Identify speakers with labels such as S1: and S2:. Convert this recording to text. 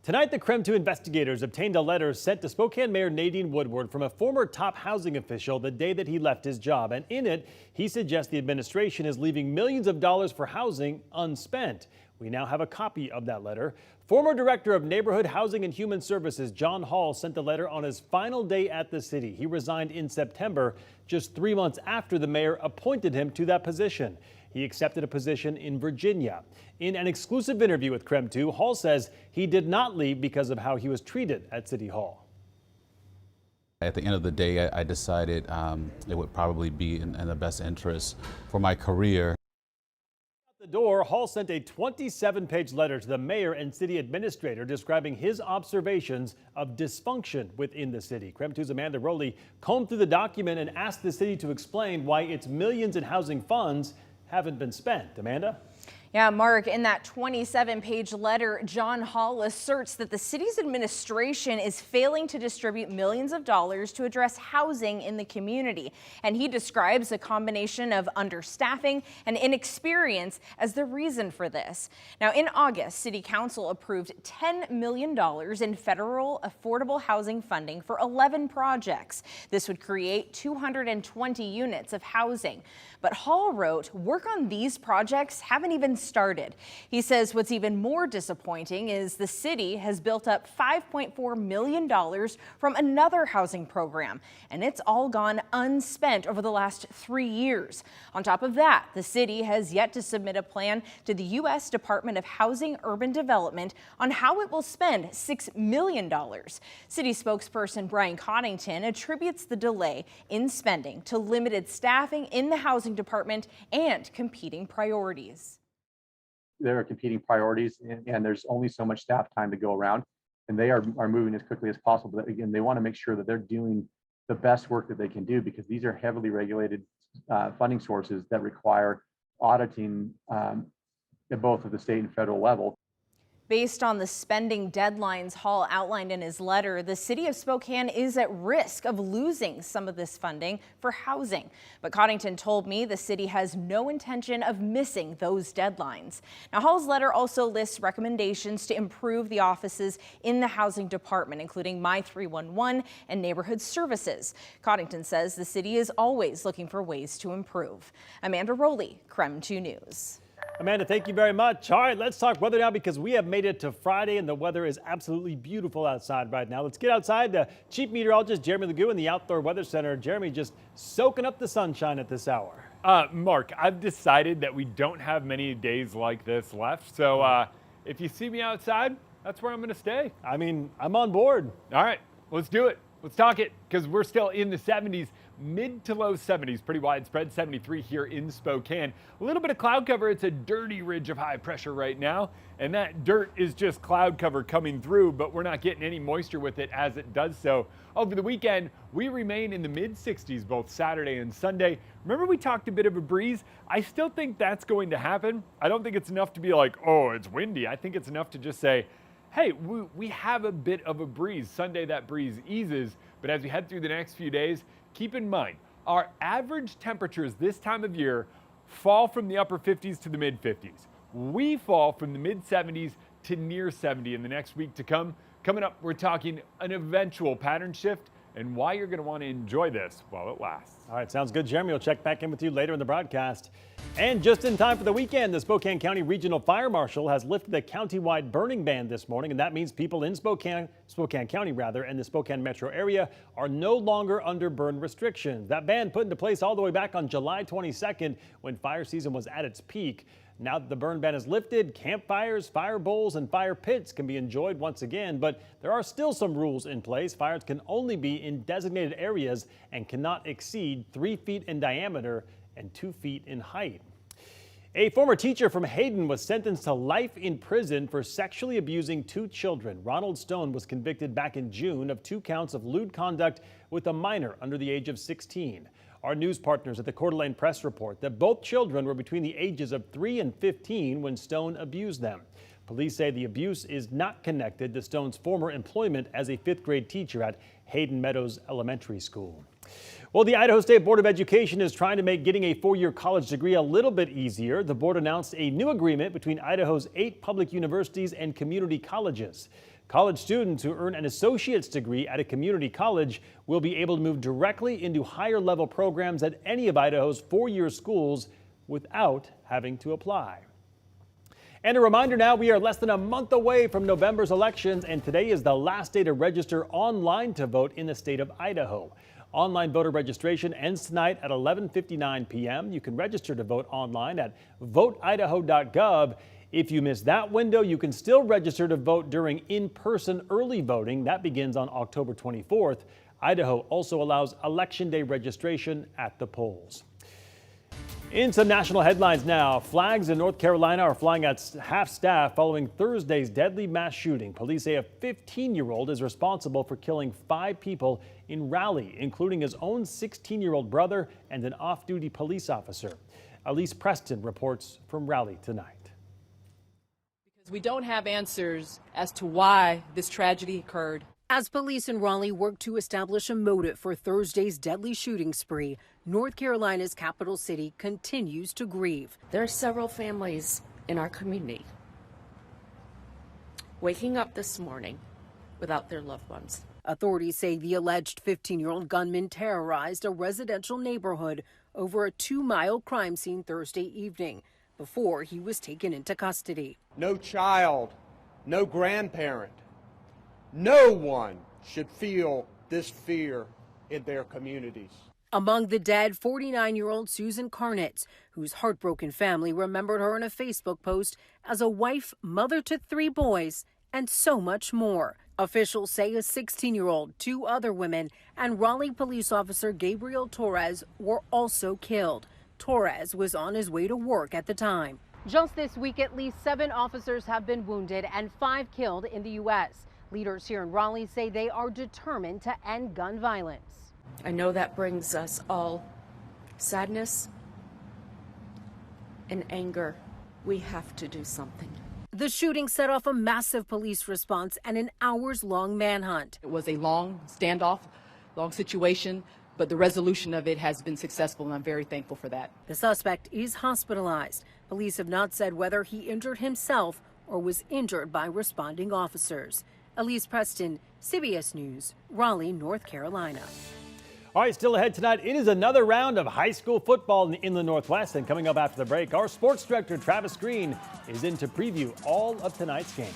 S1: Tonight, the KREM 2 investigators obtained a letter sent to Spokane Mayor Nadine Woodward from a former top housing official the day that he left his job. And in it, he suggests the administration is leaving millions of dollars for housing unspent. We now have a copy of that letter. Former Director of Neighborhood Housing and Human Services John Hall sent the letter on his final day at the city. He resigned in September, just 3 months after the mayor appointed him to that position. He accepted a position in Virginia. In an exclusive interview with KREM 2, Hall says he did not leave because of how he was treated at City Hall.
S2: At the end of the day, I decided it would probably be in the best interest for my career.
S1: At the door, Hall sent a 27-page letter to the mayor and city administrator describing his observations of dysfunction within the city. KREM 2's Amanda Rowley combed through the document and asked the city to explain why its millions in housing funds haven't been spent. Amanda?
S3: Yeah, Mark, in that 27-page letter, John Hall asserts that the city's administration is failing to distribute millions of dollars to address housing in the community. And he describes a combination of understaffing and inexperience as the reason for this. Now, in August, City Council approved $10 million in federal affordable housing funding for 11 projects. This would create 220 units of housing. But Hall wrote, work on these projects haven't even started. He says what's even more disappointing is the city has built up $5.4 million from another housing program, and it's all gone unspent over the last 3 years. On top of that, the city has yet to submit a plan to the U.S. Department of Housing Urban Development on how it will spend $6 million. City spokesperson Brian Coddington attributes the delay in spending to limited staffing in the housing department and competing priorities.
S4: There are competing priorities, and there's only so much staff time to go around, and they are moving as quickly as possible. But again, they want to make sure that they're doing the best work that they can do, because these are heavily regulated funding sources that require auditing at both of the state and federal level.
S3: Based on the spending deadlines Hall outlined in his letter, the city of Spokane is at risk of losing some of this funding for housing. But Coddington told me the city has no intention of missing those deadlines. Now, Hall's letter also lists recommendations to improve the offices in the housing department, including My 311 and neighborhood services. Coddington says the city is always looking for ways to improve. Amanda Rowley, KREM 2 News.
S1: Amanda, thank you very much. All right, let's talk weather now, because we have made it to Friday and the weather is absolutely beautiful outside right now. Let's get outside to Chief Meteorologist Jeremy Legoo in the Outdoor Weather Center. Jeremy, just soaking up the sunshine at this hour.
S5: Mark, I've decided that we don't have many days like this left. So if you see me outside, that's where I'm going to stay.
S1: I mean, I'm on board.
S5: All right, let's do it. Let's talk it, because we're still in the 70s, mid to low 70s, pretty widespread, 73 here in Spokane. A little bit of cloud cover. It's a dirty ridge of high pressure right now, and that dirt is just cloud cover coming through, but we're not getting any moisture with it as it does so. Over the weekend, we remain in the mid 60s both Saturday and Sunday. Remember, we talked a bit of a breeze? I still think that's going to happen. I don't think it's enough to be like, oh, it's windy. I think it's enough to just say, hey, we have a bit of a breeze. Sunday, that breeze eases, but as we head through the next few days, keep in mind, our average temperatures this time of year fall from the upper 50s to the mid 50s. We fall from the mid 70s to near 70 in the next week to come. Coming up, we're talking an eventual pattern shift and why you're going to want to enjoy this while it lasts.
S1: All right, sounds good, Jeremy. We'll check back in with you later in the broadcast. And just in time for the weekend, the Spokane-County Regional Fire Marshal has lifted a county-wide burning ban this morning, and that means people in Spokane County, and the Spokane metro area are no longer under burn restrictions. That ban put into place all the way back on July 22nd when fire season was at its peak. Now that the burn ban is lifted, campfires, fire bowls, and fire pits can be enjoyed once again, but there are still some rules in place. Fires can only be in designated areas and cannot exceed 3 feet in diameter and 2 feet in height. A former teacher from Hayden was sentenced to life in prison for sexually abusing 2 children. Ronald Stone was convicted back in June of 2 counts of lewd conduct with a minor under the age of 16. Our news partners at the Coeur d'Alene Press report that both children were between the ages of 3 and 15 when Stone abused them. Police say the abuse is not connected to Stone's former employment as a 5th grade teacher at Hayden Meadows Elementary School. Well, the Idaho State Board of Education is trying to make getting a 4-year college degree a little bit easier. The board announced a new agreement between Idaho's 8 public universities and community colleges. College students who earn an associate's degree at a community college will be able to move directly into higher level programs at any of Idaho's four-year schools without having to apply. And a reminder now, we are less than a month away from November's elections, and today is the last day to register online to vote in the state of Idaho. Online voter registration ends tonight at 11:59 p.m. You can register to vote online at voteidaho.gov. If you miss that window, you can still register to vote during in-person early voting. That begins on October 24th. Idaho also allows Election Day registration at the polls. In some national headlines now, flags in North Carolina are flying at half staff following Thursday's deadly mass shooting. Police say a 15-year-old is responsible for killing 5 people in Raleigh, including his own 16-year-old brother and an off-duty police officer. Elise Preston reports from Raleigh tonight.
S6: We don't have answers as to why this tragedy occurred.
S7: As police in Raleigh work to establish a motive for Thursday's deadly shooting spree, North Carolina's capital city continues to grieve.
S8: There are several families in our community waking up this morning without their loved ones.
S7: Authorities say the alleged 15-year-old gunman terrorized a residential neighborhood over a 2-mile crime scene Thursday evening before he was taken into custody.
S9: No child, no grandparent, no one should feel this fear in their communities.
S7: Among the dead, 49-year-old Susan Carnitz, whose heartbroken family remembered her in a Facebook post as a wife, mother to 3 boys, and so much more. Officials say a 16-year-old, 2 other women, and Raleigh police officer Gabriel Torres were also killed. Torres was on his way to work at the time. Just this week, at least 7 officers have been wounded and 5 killed in the U.S. Leaders here in Raleigh say they are determined to end gun violence.
S8: I know that brings us all sadness and anger. We have to do something.
S7: The shooting set off a massive police response and an hours-long manhunt.
S6: It was a long standoff, long situation, but the resolution of it has been successful, and I'm very thankful for that.
S7: The suspect is hospitalized. Police have not said whether he injured himself or was injured by responding officers. Elise Preston, CBS News, Raleigh, North Carolina.
S1: All right, still ahead tonight, it is another round of high school football in the Northwest. And coming up after the break, our sports director, Travis Green, is in to preview all of tonight's games.